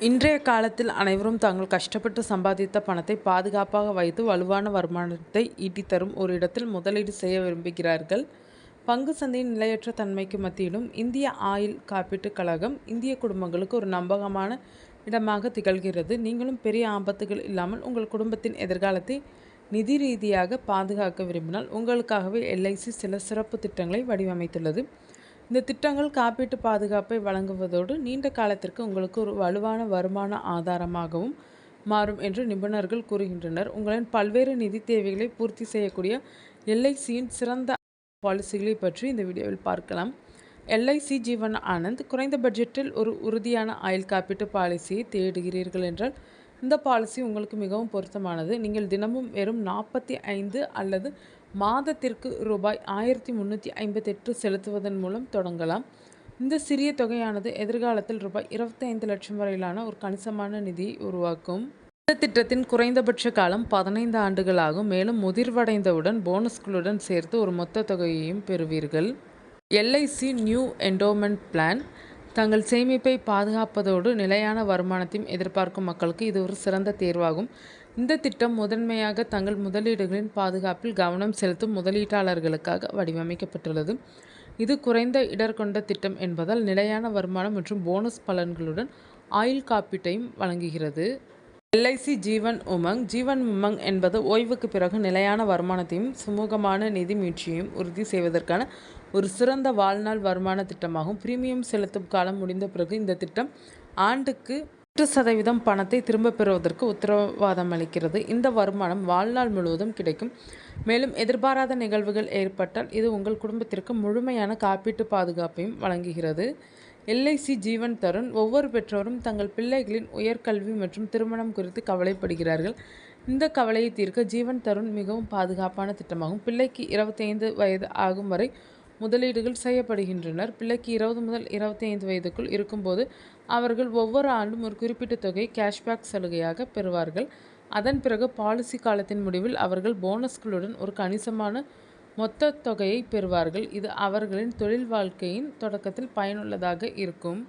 இன்றைய காலத்தில் அனைவரும் தாங்கள் கஷ்டப்பட்டு சம்பாதித்த பணத்தை பாதுகாப்பாக வைத்து வலுவான வருமானத்தை ஈட்டித்தரும் ஒரு இடத்தில் முதலீடு செய்ய விரும்புகிறார்கள். பங்கு சந்தையின் நிலையற்ற தன்மைக்கு மத்தியிலும் இந்திய ஆயுள் காப்பீட்டுக் கழகம் இந்திய குடும்பங்களுக்கு ஒரு நம்பகமான இடமாக திகழ்கிறது. நீங்களும் பெரிய ஆபத்துகள் இல்லாமல் உங்கள் குடும்பத்தின் எதிர்காலத்தை நிதி ரீதியாக பாதுகாக்க விரும்பினால் உங்களுக்காகவே எல்ஐசி சில சிறப்பு திட்டங்களை வடிவமைத்துள்ளது. இந்த திட்டங்கள் காப்பீட்டு பாதுகாப்பை வழங்குவதோடு நீண்ட காலத்திற்கு உங்களுக்கு ஒரு வலுவான வருமான ஆதாரமாகவும் மாறும் என்று நிபுணர்கள் கூறுகின்றனர். உங்களின் பல்வேறு நிதி தேவைகளை பூர்த்தி செய்யக்கூடிய எல்ஐசியின் சிறந்த பாலிசிகளை பற்றி இந்த வீடியோவில் பார்க்கலாம். எல்ஐசி ஜீவன் ஆனந்த். குறைந்த பட்ஜெட்டில் ஒரு உறுதியான ஆயுள் காப்பீட்டு பாலிசியை தேடுகிறீர்கள் என்றால் இந்த பாலிசி உங்களுக்கு மிகவும் பொருத்தமானது. நீங்கள் தினமும் வெறும் 45 அல்லது மாதத்திற்கு ரூபாய் 1358 செலுத்துவதன் மூலம் தொடங்கலாம். இந்த சிறிய தொகையானது எதிர்காலத்தில் ரூபாய் 25 லட்சம் வரையிலான ஒரு கணிசமான நிதியை உருவாக்கும். இந்த திட்டத்தின் குறைந்தபட்ச காலம் 15 ஆண்டுகள் ஆகும். மேலும் முதிர்வடைந்தவுடன் போனஸ்களுடன் சேர்த்து ஒரு மொத்த தொகையையும் பெறுவீர்கள். LIC new endowment plan. தங்கள் சேமிப்பை பாதுகாப்பதோடு நிலையான வருமானத்தையும் எதிர்பார்க்கும் மக்களுக்கு இது ஒரு சிறந்த தேர்வாகும். இந்த திட்டம் முதன்மையாக தங்கள் முதலீடுகளின் பாதுகாப்பில் கவனம் செலுத்தும் முதலீட்டாளர்களுக்காக வடிவமைக்கப்பட்டுள்ளது. இது குறைந்த இடர் கொண்ட திட்டம் என்பதால் நிலையான வருமானம் மற்றும் போனஸ் பலன்களுடன் ஆயுள் காப்பீட்டையும் வழங்குகிறது. எல்ஐசி ஜீவன் உமங். ஜீவன் உமங் என்பது ஓய்வுக்கு பிறகு நிலையான வருமானத்தையும் சுமூகமான நிதி மீட்சியையும் உறுதி செய்வதற்கான ஒரு சிறந்த வாழ்நாள் வருமான திட்டமாகும். பிரீமியம் செலுத்தும் காலம் முடிந்த பிறகு இந்த திட்டம் ஆண்டுக்கு 8% பணத்தை திரும்ப பெறுவதற்கு உத்தரவாதம் அளிக்கிறது. இந்த வருமானம் வாழ்நாள் முழுவதும் கிடைக்கும். மேலும் எதிர்பாராத நிகழ்வுகள் ஏற்பட்டால் இது உங்கள் குடும்பத்திற்கு முழுமையான காப்பீட்டு பாதுகாப்பையும் வழங்குகிறது. எல்ஐசி ஜீவன் தருண். ஒவ்வொரு பெற்றோரும் தங்கள் பிள்ளைகளின் உயர்கல்வி மற்றும் திருமணம் குறித்து கவலைப்படுகிறார்கள். இந்த கவலையை தீர்க்க ஜீவன் தருண் மிகவும் பாதுகாப்பான திட்டமாகும். பிள்ளைக்கு 25 வயது ஆகும் வரை முதலீடுகள் செய்யப்படுகின்றனர். பிள்ளைக்கு 20 முதல் 25 வயதுக்குள் இருக்கும்போது அவர்கள் ஒவ்வொரு ஆண்டும் ஒரு குறிப்பிட்ட தொகை கேஷ்பேக் சலுகையாக பெறுவார்கள். அதன் பிறகு பாலிசி காலத்தின் முடிவில் அவர்கள் போனஸ்களுடன் ஒரு கணிசமான மொத்த தொகையை பெறுவார்கள். இது அவர்களின் தொழில் வாழ்க்கையின் தொடக்கத்தில் பயனுள்ளதாக இருக்கும்.